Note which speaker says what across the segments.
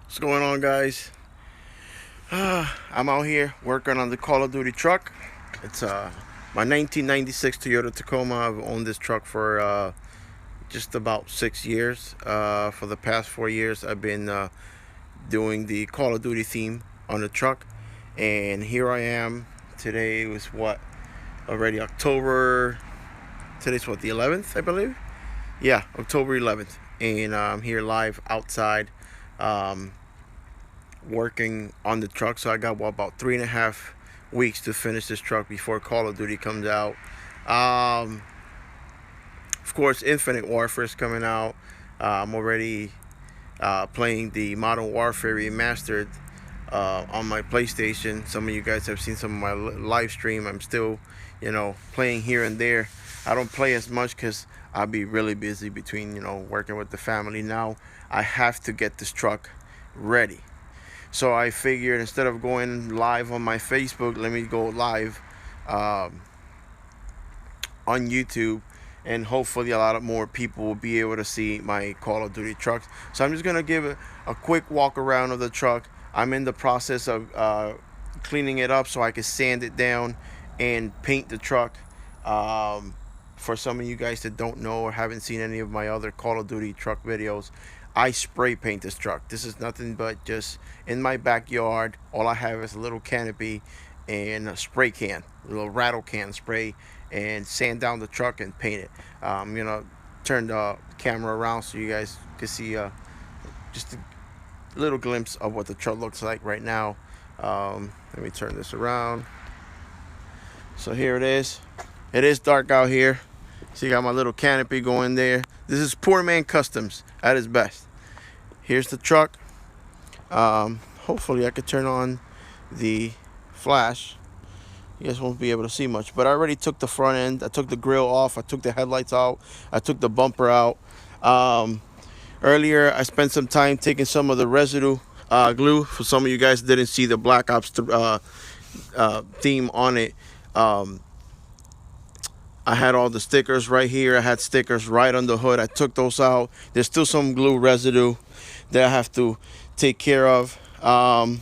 Speaker 1: What's going on, guys? I'm out here working on the Call of Duty truck. It's my 1996 Toyota Tacoma. I've owned this truck for just about 6 years. For the past 4 years, I've been doing the Call of Duty theme on the truck, and here I am. Today was what? Already October. Today's what, the 11th, I believe. Yeah, October 11th, and I'm here live outside. Um, Working on the truck. So I got about 3.5 weeks to finish this truck before Call of Duty comes out. Um, of course, Infinite Warfare is coming out. I'm already playing the Modern Warfare Remastered on my PlayStation. Some of you guys have seen some of my live stream. I'm still, playing here and there. I don't play as much because I'll be really busy between, working with the family. Now I have to get this truck ready. So I figured instead of going live on my Facebook, let me go live on YouTube, and hopefully a lot of more people will be able to see my Call of Duty trucks. So I'm just gonna give a quick walk around of the truck. I'm in the process of cleaning it up so I can sand it down and paint the truck. For some of you guys that don't know or haven't seen any of my other Call of Duty truck videos, I spray paint this truck. This is nothing but just in my backyard. All I have is a little canopy and a spray can, a little rattle can spray, and sand down the truck and paint it. I'm gonna turn the camera around so you guys can see just a little glimpse of what the truck looks like right now. Let me turn this around. So here it is. It is dark out here. So you got my little canopy going there. This is poor man customs at its best. Here's the truck. Hopefully I could turn on the flash. You guys won't be able to see much, but I already took the front end. I took the grill off. I took the headlights out. I took the bumper out. Earlier I spent some time taking some of the residue glue. For some of you guys that didn't see the Black Ops theme on it, I had all the stickers right here. I had stickers right on the hood. I took those out. There's still some glue residue that I have to take care of. I'm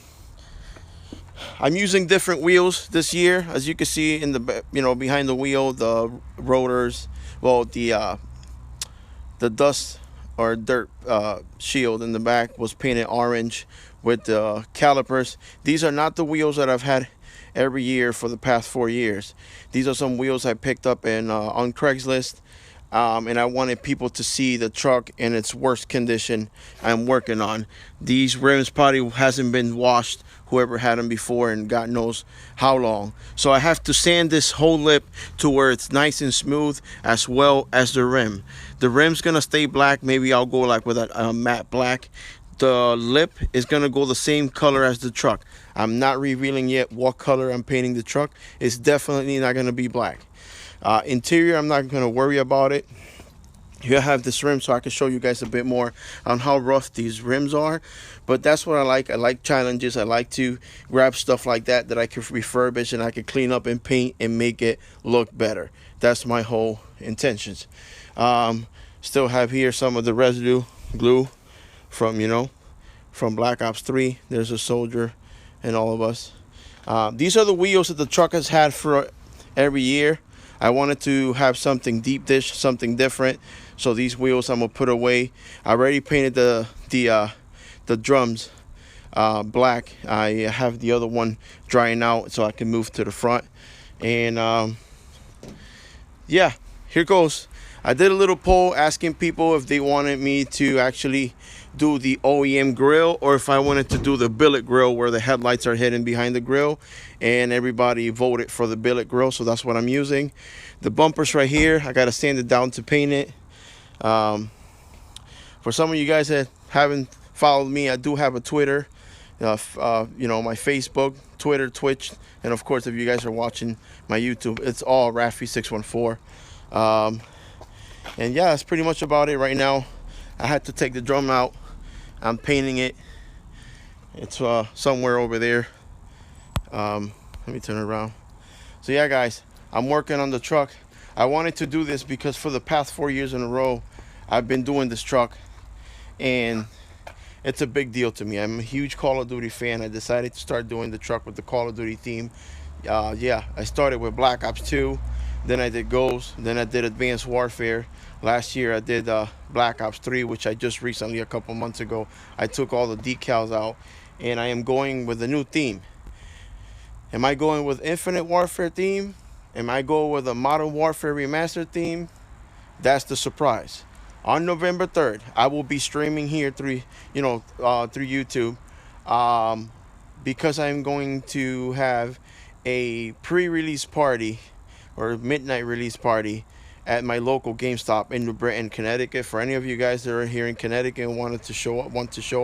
Speaker 1: using different wheels this year, as you can see in the behind the wheel, the rotors, well, the dust or dirt shield in the back was painted orange with the calipers. These are not the wheels that I've had every year for the past 4 years. These are some wheels I picked up on Craigslist, and I wanted people to see the truck in its worst condition I'm working on. These rims probably hasn't been washed, whoever had them before, and God knows how long. So I have to sand this whole lip to where it's nice and smooth, as well as the rim. The rim's gonna stay black. Maybe I'll go like with a matte black. The lip is gonna go the same color as the truck. I'm not revealing yet what color I'm painting the truck. It's definitely not gonna be black. Interior, I'm not gonna worry about it. Here I have this rim so I can show you guys a bit more on how rough these rims are. But that's what I like. I like challenges. I like to grab stuff like that I can refurbish and I can clean up and paint and make it look better. That's my whole intentions. Still have here some of the residue glue from Black Ops 3. There's a soldier and all of us. These are the wheels that the truck has had for every year. I wanted to have something deep dish, something different. So these wheels I'm gonna put away. I already painted the drums black. I have the other one drying out so I can move to the front. And yeah, here goes. I did a little poll asking people if they wanted me to actually do the OEM grill or if I wanted to do the billet grill where the headlights are hidden behind the grill, and everybody voted for the billet grill, so that's what I'm using. The bumpers right here, I gotta sand it down to paint it. For some of you guys that haven't followed me, I do have a Twitter, my Facebook, Twitter, Twitch, and of course if you guys are watching my YouTube, it's all Raffy614. And yeah, that's pretty much about it right now. I had to take the drum out. I'm painting it. It's somewhere over there. Let me turn it around. So yeah, guys, I'm working on the truck. I wanted to do this because for the past 4 years in a row, I've been doing this truck, and it's a big deal to me. I'm a huge Call of Duty fan. I decided to start doing the truck with the Call of Duty theme. Yeah, I started with Black Ops 2, then I did Ghost, then I did Advanced Warfare. Last year I did Black Ops 3, which I just recently, a couple months ago, I took all the decals out, and I am going with a new theme. Am I going with Infinite Warfare theme? Am I going with a Modern Warfare Remastered theme? That's the surprise. On November 3rd, I will be streaming here through, through YouTube, um, because I'm going to have a pre-release party or midnight release party at my local GameStop in New Britain, Connecticut. For any of you guys that are here in Connecticut and want to show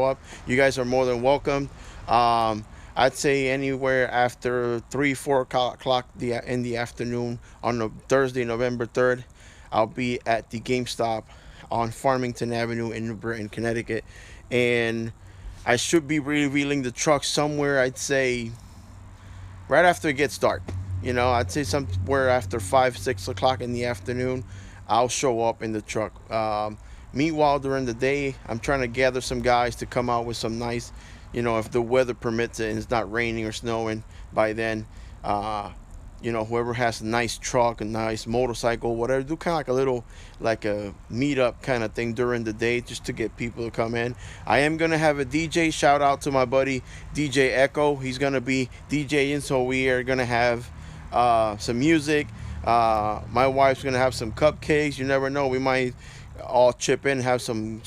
Speaker 1: up, you guys are more than welcome. I'd say anywhere after 3, 4 o'clock in the afternoon on Thursday, November 3rd. I'll be at the GameStop on Farmington Avenue in New Britain, Connecticut, and I should be revealing the truck somewhere. I'd say right after it gets dark. I'd say somewhere after 5, 6 o'clock in the afternoon, I'll show up in the truck. Meanwhile, during the day, I'm trying to gather some guys to come out with some nice, if the weather permits it and it's not raining or snowing by then. Whoever has a nice truck, a nice motorcycle, whatever, do kind of like a little, like a meetup kind of thing during the day just to get people to come in. I am going to have a DJ. Shout out to my buddy DJ Echo. He's going to be DJing, so we are going to have some music. My wife's going to have some cupcakes. You never know. We might all chip in, have some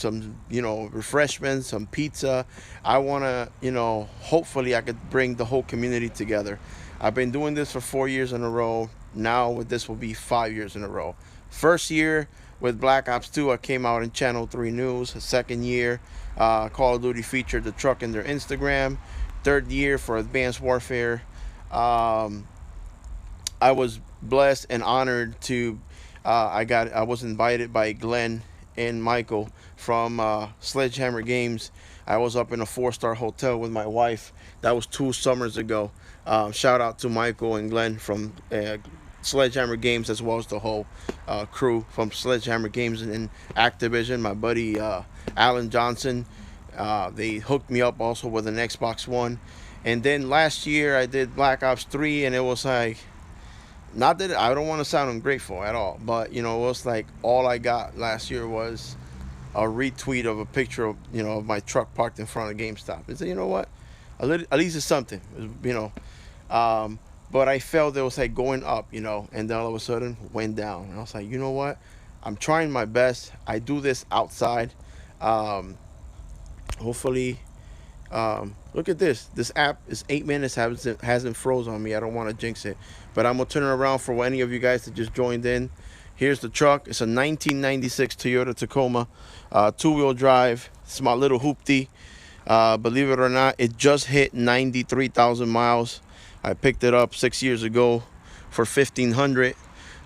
Speaker 1: refreshments, some pizza. I want to, hopefully I could bring the whole community together. I've been doing this for 4 years in a row. Now with this will be 5 years in a row. First year with Black Ops 2, I came out in Channel 3 News. Second year, Call of Duty featured the truck in their Instagram. Third year for Advanced Warfare. I was blessed and honored to, I was invited by Glenn and Michael from Sledgehammer Games. I was up in a 4-star hotel with my wife. That was 2 summers ago. Shout out to Michael and Glenn from Sledgehammer Games, as well as the whole crew from Sledgehammer Games and Activision. My buddy Alan Johnson, they hooked me up also with an Xbox One. And then last year I did Black Ops 3, and it was like, not that I don't want to sound ungrateful at all, but it was like all I got last year was a retweet of a picture of of my truck parked in front of GameStop. And said, you know what, at least it's something, but I felt it was like going up, and then all of a sudden went down. And I was like, you know what, I'm trying my best. I do this outside. Hopefully, look at this. This app is 8 minutes, hasn't froze on me. I don't want to jinx it, but I'm gonna turn it around for any of you guys that just joined in. Here's the truck. It's a 1996 Toyota Tacoma, 2-wheel drive. It's my little hoopty. Believe it or not, it just hit 93,000 miles. I picked it up 6 years ago for $1,500.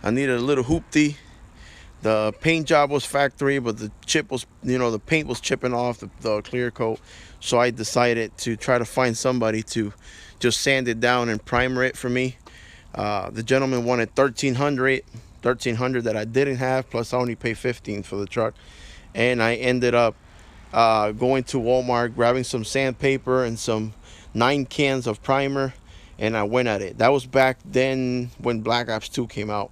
Speaker 1: I needed a little hoopty. The paint job was factory, but the chip was, the paint was chipping off the clear coat. So I decided to try to find somebody to just sand it down and primer it for me. The gentleman wanted $1,300 that I didn't have, plus I only paid $15 for the truck. And I ended up going to Walmart, grabbing some sandpaper and some 9 cans of primer, and I went at it. That was back then when Black Ops 2 came out.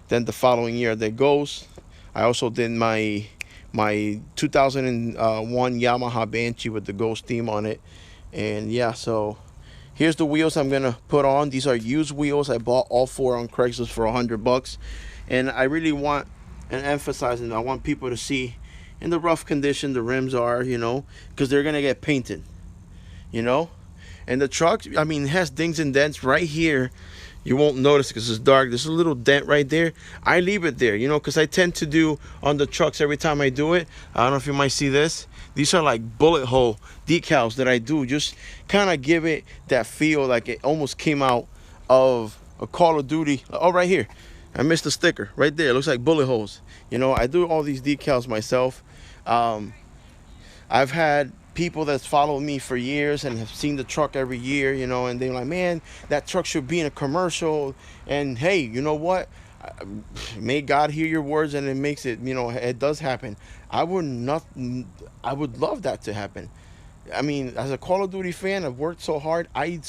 Speaker 1: Then the following year, there goes. I also did my 2001 Yamaha Banshee with the Ghost theme on it. And yeah, so here's the wheels I'm gonna put on. These are used wheels. I bought all 4 on Craigslist for $100, and I really want and emphasizing, I want people to see in the rough condition the rims are, because they're gonna get painted, and the truck, I mean, it has dings and dents right here. You won't notice because it's dark. There's a little dent right there. I leave it there, because I tend to do on the trucks every time I do it. I don't know if you might see this. These are like bullet hole decals that I do, just kind of give it that feel like it almost came out of a Call of Duty. Oh, right here, I missed the sticker right there. It looks like bullet holes. I do all these decals myself. I've had people that's followed me for years and have seen the truck every year, and they're like, man, that truck should be in a commercial. And hey, you know what? May God hear your words, and it makes it, it does happen. I would love that to happen. I mean, as a Call of Duty fan, I've worked so hard. I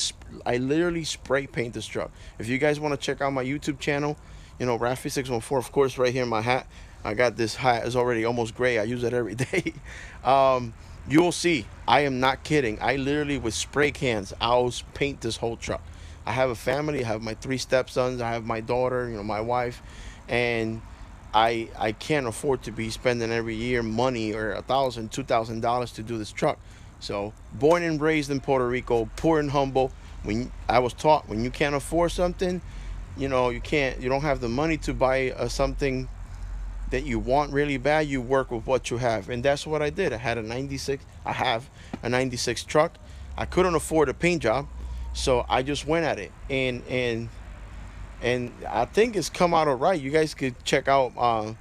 Speaker 1: literally spray paint this truck. If you guys want to check out my YouTube channel, you know, Rafi614, of course, right here in my hat. I got this hat. It's already almost gray. I use it every day. You'll see. I am not kidding. I literally, with spray cans, I'll paint this whole truck. I have a family. I have my 3 stepsons. I have my daughter, you know, my wife. And I can't afford to be spending every year money or $1,000, $2,000 to do this truck. So born and raised in Puerto Rico, poor and humble. When I was taught, when you can't afford something, you know, you don't have the money to buy something that you want really bad. You work with what you have, and that's what I did. I had a 96. I have a 96 truck. I couldn't afford a paint job, so I just went at it, and I think it's come out all right. You guys could check out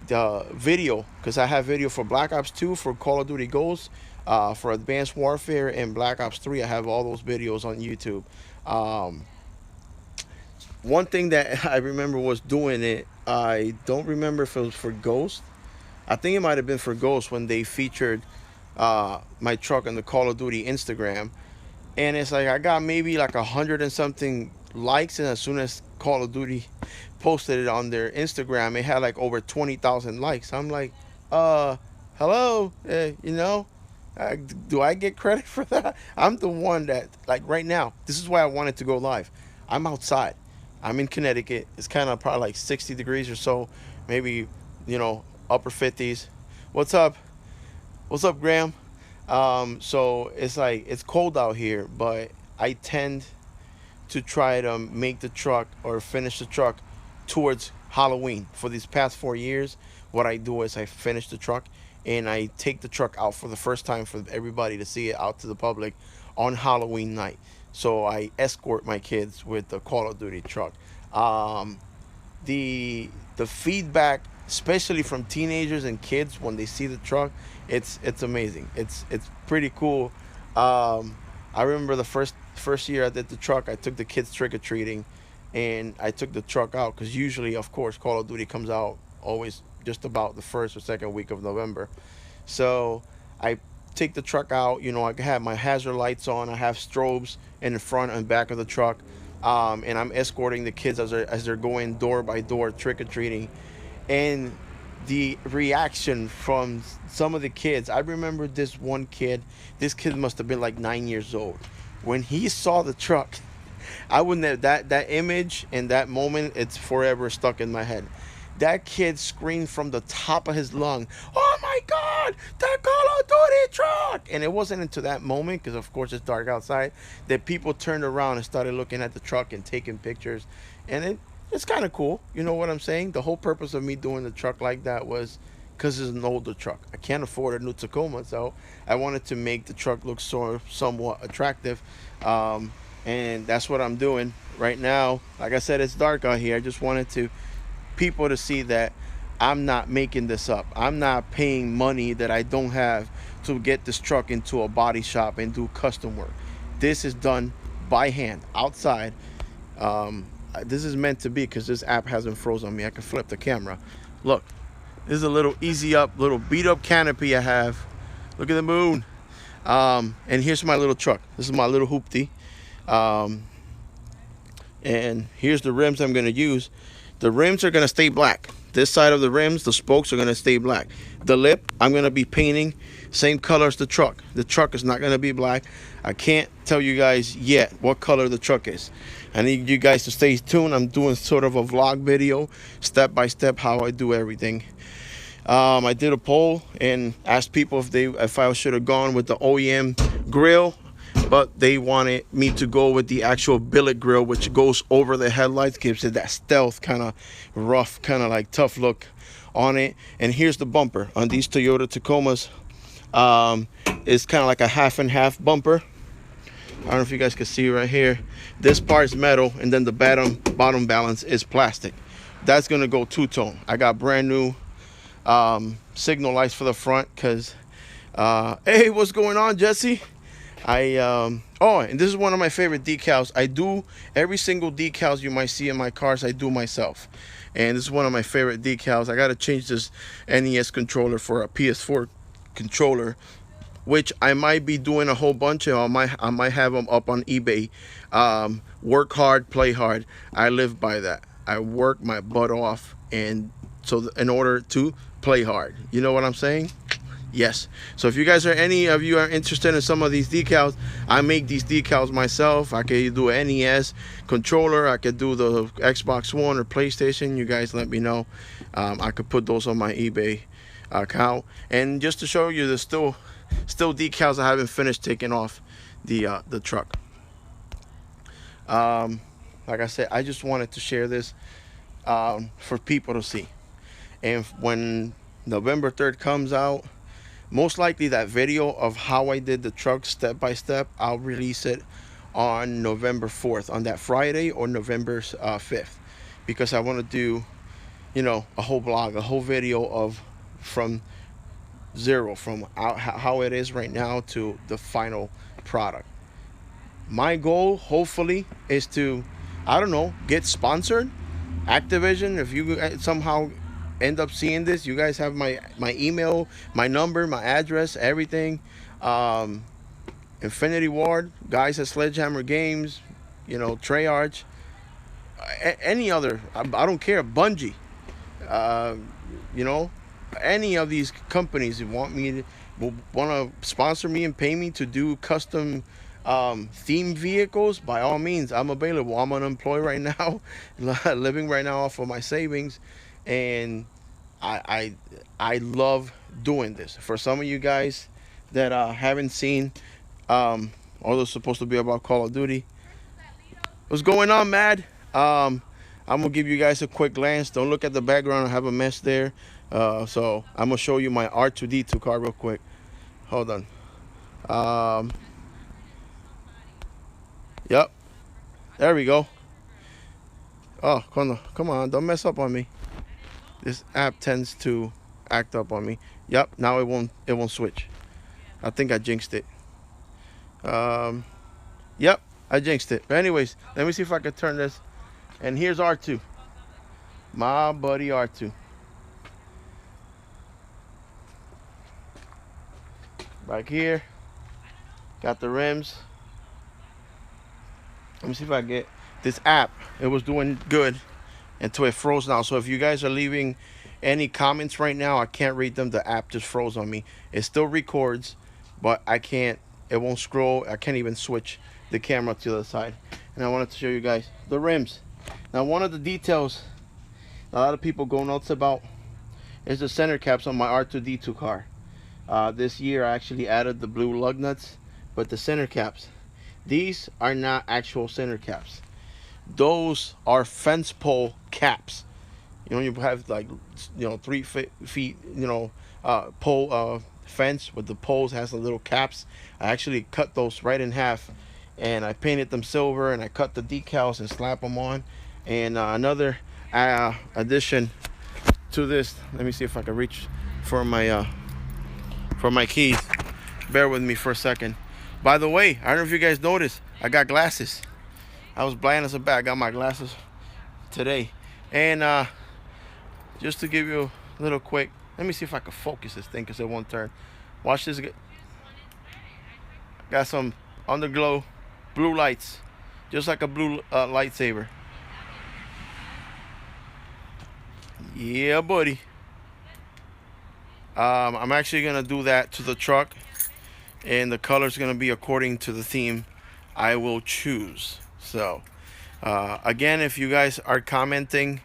Speaker 1: the video, because I have video for Black Ops 2, for Call of Duty Ghosts, for Advanced Warfare, and Black Ops 3. I have all those videos on YouTube. Um, One thing that I remember was doing it. I don't remember if it was for Ghost. I think it might have been for Ghost when they featured my truck on the Call of Duty Instagram. And it's like I got maybe like 100 and something likes, and as soon as Call of Duty posted it on their Instagram, it had like over 20,000 likes. I'm like, hello, you know, do I get credit for that? I'm the one that, like, right now, this is why I wanted to go live. I'm outside. I'm in Connecticut. It's kind of probably like 60 degrees or so, maybe, you know, upper 50s. What's up? What's up, Graham? So it's like it's cold out here, but I tend to try to make the truck or finish the truck towards Halloween. For these past 4 years, what I do is I finish the truck and I take the truck out for the first time for everybody to see it out to the public on Halloween night. So I escort my kids with the Call of Duty truck. Um, the feedback, especially from teenagers and kids when they see the truck, it's amazing. It's pretty cool. I remember the first year I did the truck, I took the kids trick or treating, and I took the truck out because usually, of course, Call of Duty comes out always just about the first or second week of November. So I take the truck out. You know, I have my hazard lights on. I have strobes in the front and back of the truck, and I'm escorting the kids as they're going door by door trick or treating, and the reaction from some of the kids. I remember this one kid. This kid must have been like 9 years old. When he saw the truck, I wouldn't have that image and that moment. It's forever stuck in my head. That kid screamed from the top of his lung, "Oh my God, the Call of Duty truck!" And it wasn't until that moment, because of course it's dark outside, that people turned around and started looking at the truck and taking pictures. And it's kind of cool. You know what I'm saying? The whole purpose of me doing the truck like that was because it's an older truck. I can't afford a new Tacoma, so I wanted to make the truck look somewhat attractive. And that's what I'm doing right now. Like I said, it's dark out here. I just wanted to people to see that I'm not making this up. I'm not paying money that I don't have to get this truck into a body shop and do custom work. This is done by hand outside. This is meant to be because this app hasn't frozen on me. I can flip the camera. Look, this is a little easy up, little beat up canopy I have. Look at the moon. And here's my little truck. This is my little hoopty. And here's the rims I'm going to use. The rims are going to stay black. This side of the rims, the spokes are going to stay black. The lip, I'm going to be painting same color as the truck. The truck is not going to be black. I can't tell you guys yet what color the truck is. I need you guys to stay tuned. I'm doing sort of a vlog video, step by step, how I do everything. I did a poll and asked people if I should have gone with the OEM grill, but they wanted me to go with the actual billet grill, which goes over the headlights, gives it that stealth kind of rough, kind of like tough look on it. And here's the bumper on these Toyota Tacomas. It's kind of like a half and half bumper. I don't know if you guys can see right here. This part's metal, and then the bottom balance is plastic. That's gonna go two-tone. I got brand new signal lights for the front because hey, what's going on, Jesse? Oh, and this is one of my favorite decals. I do every single decals you might see in my cars, I do myself. And this is one of my favorite decals. I got to change this NES controller for a PS4 controller, which I might be doing a whole bunch of. I might have them up on eBay. Work hard, play hard. I live by that. I work my butt off, and so in order to play hard, you know what I'm saying? Yes. So if you guys are any of you are interested in some of these decals, I make these decals myself. I could do an NES controller. I could do the Xbox One or PlayStation. You guys let me know. I could put those on my eBay account. And just to show you, there's still decals I haven't finished taking off the truck. Like I said, I just wanted to share this for people to see. And when November 3rd comes out, most likely that video of how I did the truck step by step, I'll release it on November 4th, on that Friday, or November 5th, because I want to do, a whole blog, a whole video of from zero, from how it is right now to the final product. My goal, hopefully, is to, I don't know, get sponsored. Activision, if you somehow end up seeing this, you guys have my email, my number, my address, everything. Infinity Ward, guys at Sledgehammer Games, Treyarch, any other, I don't care, Bungie, uh, you know, any of these companies that will want to sponsor me and pay me to do custom theme vehicles, by all means, I'm available. I'm unemployed right now, living right now off of my savings, and I love doing this. For some of you guys that haven't seen, although it's supposed to be about Call of Duty, what's going on, Mad? I'm gonna give you guys a quick glance. Don't look at the background. I have a mess there. So I'm gonna show you my R2D2 car real quick. Hold on. Yep. There we go. Oh, come on, don't mess up on me. This app tends to act up on me. Yep. Now it won't switch. I think I jinxed it. Yep. I jinxed it. But anyways, let me see if I can turn this. And here's R2. My buddy R2. Back here. Got the rims. Let me see if I get this app. It was doing good until it froze now. So if you guys are leaving any comments right now, I can't read them. The app just froze on me. It still records, but I can't. It won't scroll. I can't even switch the camera to the other side. And I wanted to show you guys the rims. Now, one of the details a lot of people go nuts about is the center caps on my R2D2 car. This year I actually added the blue lug nuts, but the center caps, these are not actual center caps. Those are fence pole caps. You have like 3 feet pole fence with the poles has the little caps. I actually cut those right in half, and I painted them silver, and I cut the decals and slap them on. And another addition to this, let me see if I can reach for my keys. Bear with me for a second. By the way, I don't know if you guys noticed, I got glasses. I was blind as a bat. I got my glasses today. And just to give you a little quick, let me see if I can focus this thing because it won't turn. Watch this. Got some underglow blue lights, just like a blue lightsaber. Yeah, buddy. I'm actually gonna do that to the truck, and the color's gonna be according to the theme I will choose. So again, if you guys are commenting,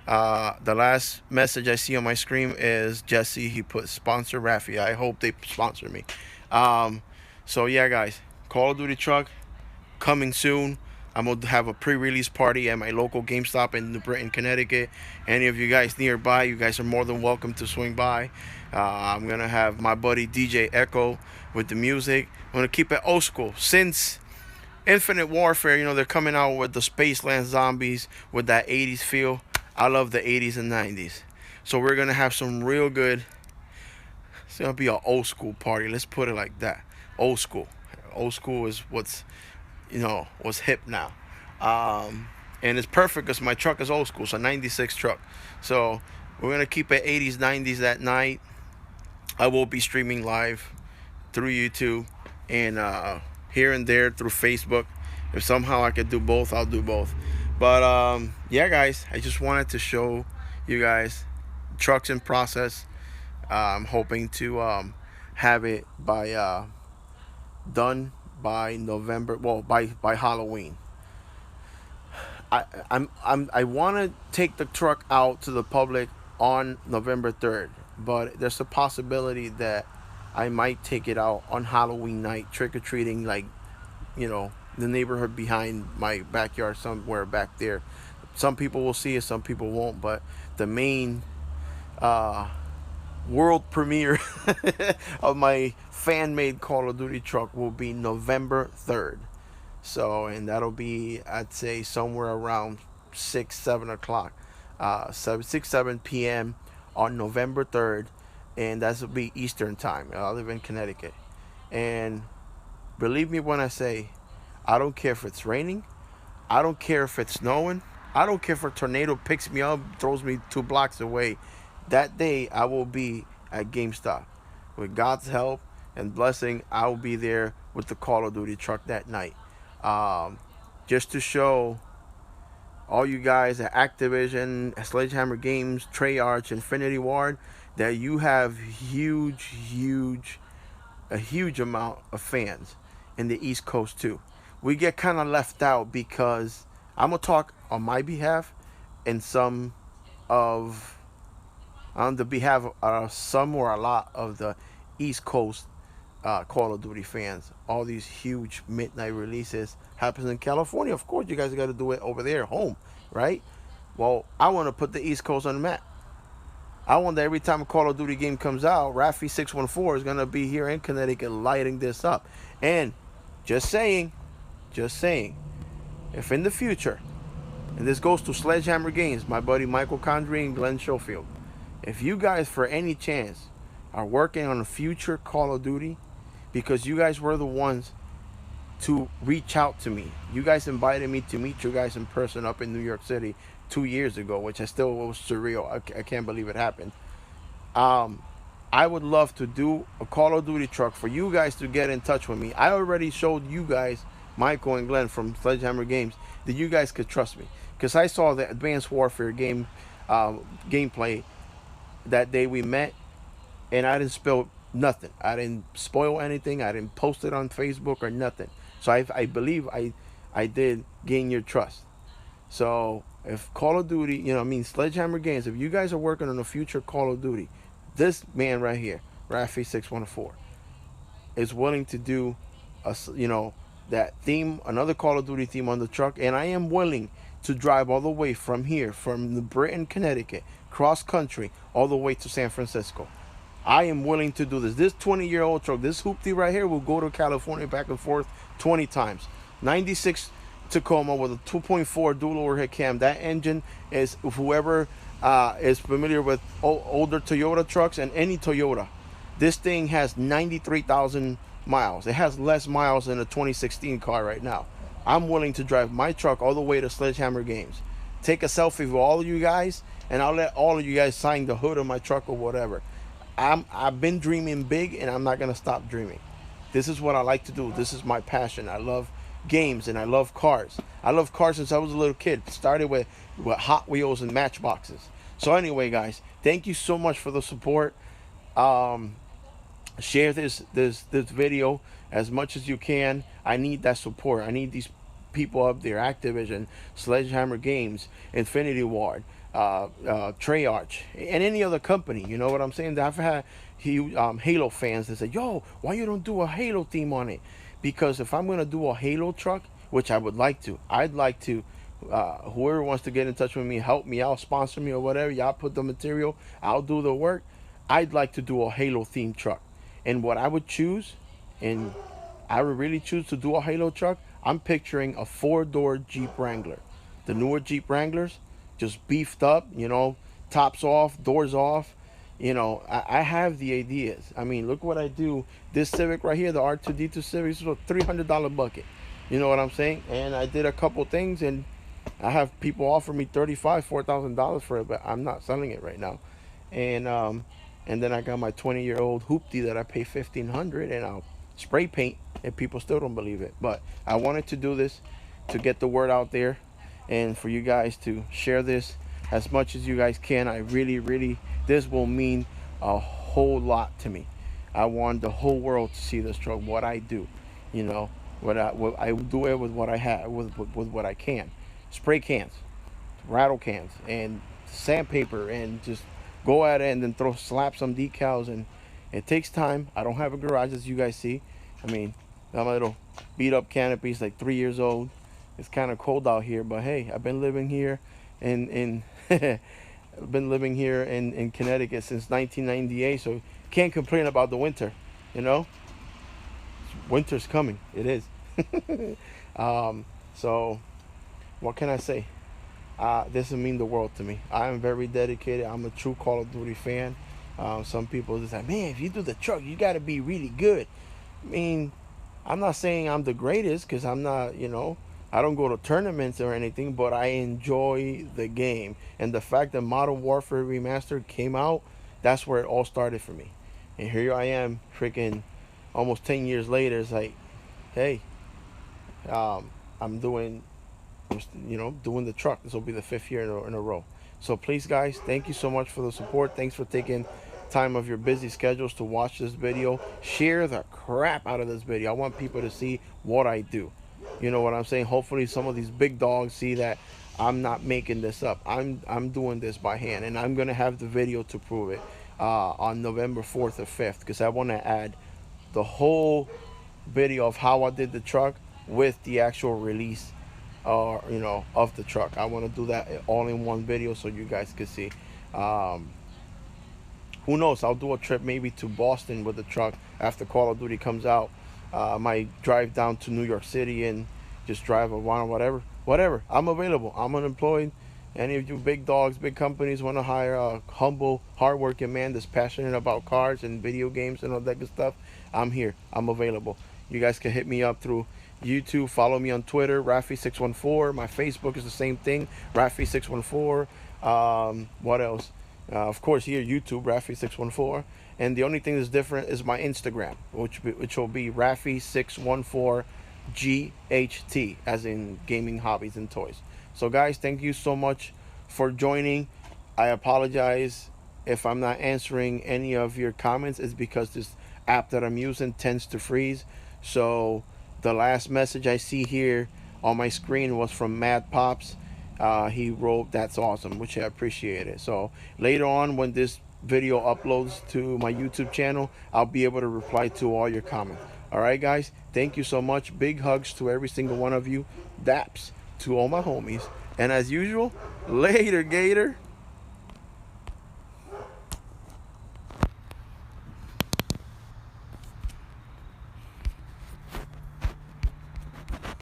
Speaker 1: the last message I see on my screen is Jesse. He put sponsor Rafi. I hope they sponsor me. So yeah, guys, Call of Duty truck coming soon. I'm gonna have a pre-release party at my local GameStop in New Britain, Connecticut. Any of you guys nearby, you guys are more than welcome to swing by. I'm gonna have my buddy DJ Echo with the music. I'm gonna keep it old school. Since Infinite Warfare, they're coming out with the Spaceland zombies with that 80s feel. I love the 80s and 90s. So we're gonna have some real good. It's gonna be an old school party. Let's put it like that. Old school. Old school is what's hip now. And it's perfect because my truck is old school. It's a 96 truck. So we're going to keep it 80s, 90s that night. I will be streaming live through YouTube, and here and there through Facebook. If somehow I could do both, I'll do both. But yeah, guys, I just wanted to show you guys trucks in process. I'm hoping to have it by done by November. Well, by Halloween. I want to take the truck out to the public on November 3rd, but there's a possibility that I might take it out on Halloween night, trick or treating, like, the neighborhood behind my backyard, somewhere back there. Some people will see it, some people won't, but the main uh, world premiere of my fan made Call of Duty truck will be November 3rd. So, and that'll be, I'd say, somewhere around 6, 7 o'clock, 7 p.m. on November 3rd, and that'll be Eastern time. I live in Connecticut, and believe me when I say, I don't care if it's raining, I don't care if it's snowing, I don't care if a tornado picks me up, throws me 2 blocks away. That day, I will be at GameStop. With God's help and blessing, I will be there with the Call of Duty truck that night. Um, just to show all you guys at Activision, Sledgehammer Games, Treyarch, Infinity Ward, that you have a huge amount of fans in the East Coast too. We get kind of left out because I'm gonna talk on my behalf and some of on the behalf of some or a lot of the East Coast Call of Duty fans. All these huge midnight releases happens in California. Of course, you guys got to do it over there, home, right? Well, I want to put the East Coast on the map. I want that every time a Call of Duty game comes out, Rafi 614 is gonna be here in Connecticut lighting this up. And just saying, if in the future, and this goes to Sledgehammer Games, my buddy Michael Condrey and Glenn Schofield, if you guys, for any chance, are working on a future Call of Duty, because you guys were the ones to reach out to me. You guys invited me to meet you guys in person up in New York City 2 years ago, which I still was surreal. I can't believe it happened. Um, I would love to do a Call of Duty truck for you guys to get in touch with me. I already showed you guys, Michael and Glenn from Sledgehammer Games, that you guys could trust me, because I saw the Advanced Warfare game gameplay that day we met, and I didn't spill nothing. I didn't spoil anything. I didn't post it on Facebook or nothing. So I believe I did gain your trust. So if Call of Duty, Sledgehammer Games, if you guys are working on a future Call of Duty, this man right here, Rafi 614, is willing to do that theme, another Call of Duty theme on the truck, and I am willing to drive all the way from here, from the Britain, Connecticut, cross country, all the way to San Francisco. I am willing to do this. This 20-year-old truck, this hoopty right here, will go to California back and forth 20 times. 96 Tacoma with a 2.4 dual overhead cam. That engine is, whoever is familiar with older Toyota trucks and any Toyota, this thing has 93,000 miles. It has less miles than a 2016 car right now. I'm willing to drive my truck all the way to Sledgehammer Games, take a selfie with all of you guys, and I'll let all of you guys sign the hood of my truck or whatever. I've been dreaming big, and I'm not gonna stop dreaming. This is what I like to do. This is my passion. I love games and I love cars. I love cars since I was a little kid. Started with Hot Wheels and Matchboxes. So anyway, guys, thank you so much for the support. Share this video as much as you can. I need that support. I need these people up there, Activision, Sledgehammer Games, Infinity Ward, Treyarch, and any other company. You know what I'm saying? I've had Halo fans that say, yo, why you don't do a Halo theme on it? Because if I'm going to do a Halo truck, which I would like to, I'd like to, whoever wants to get in touch with me, help me out, sponsor me or whatever, y'all put the material, I'll do the work. I'd like to do a Halo themed truck. And what I would choose, and I would really choose to do a Halo truck, I'm picturing a 4-door Jeep Wrangler. The newer Jeep Wranglers, just beefed up, tops off, doors off. I have the ideas. I mean, look what I do. This Civic right here, the R2D2 Civic, is a $300 bucket. You know what I'm saying? And I did a couple things, and I have people offer me $3,500, $4,000 for it, but I'm not selling it right now. And And then I got my 20-year-old hoopty that I pay 1,500, and I'll spray paint, and people still don't believe it. But I wanted to do this to get the word out there, and for you guys to share this as much as you guys can. I really, really, this will mean a whole lot to me. I want the whole world to see this truck, what I do, you know, what I do it with what I have, with what I can. Spray cans, rattle cans, and sandpaper, and just go at it and then slap some decals. And it takes time. I don't have a garage, as you guys see. I mean, got my little beat up canopies, like 3 years old. It's kind of cold out here, but hey, I've been living here in I've been living here in Connecticut since 1998, so can't complain about the winter. You know, winter's coming. It is. So what can I say? This will mean the world to me. I am very dedicated. I'm a true Call of Duty fan. Some people just like, man, if you do the truck, you got to be really good. I mean, I'm not saying I'm the greatest, because I'm not, I don't go to tournaments or anything, but I enjoy the game. And the fact that Modern Warfare Remastered came out, that's where it all started for me. And here I am, freaking almost 10 years later. It's like, hey, I'm doing, doing the truck. This will be the 5th year in a row. So please, guys, thank you so much for the support. Thanks for taking time of your busy schedules to watch this video. Share the crap out of this video. I want people to see what I do. You know what I'm saying? Hopefully some of these big dogs see that I'm not making this up. I'm doing this by hand, and I'm gonna have the video to prove it on November 4th or 5th, because I want to add the whole video of how I did the truck with the actual release of the truck. I want to do that all in one video so you guys can see. Who knows, I'll do a trip maybe to Boston with the truck after Call of Duty comes out. Might drive down to New York City and just drive around, whatever. I'm available. I'm unemployed. Any of you big dogs, big companies want to hire a humble, hardworking man that's passionate about cars and video games and all that good stuff, I'm here. I'm available. You guys can hit me up through YouTube. Follow me on Twitter, Rafi614. My Facebook is the same thing, Rafi614. What else? Of course, here, YouTube, Rafi614. And the only thing that's different is my Instagram, which will be Rafi614GHT, as in gaming, hobbies, and toys. So, guys, thank you so much for joining. I apologize if I'm not answering any of your comments. It's because this app that I'm using tends to freeze. So the last message I see here on my screen was from Mad Pops. He wrote, "That's awesome," which I appreciate it. So later on, when this video uploads to my YouTube channel, I'll be able to reply to all your comments. All right, guys, thank you so much. Big hugs to every single one of you. Daps to all my homies. And as usual, later, Gator.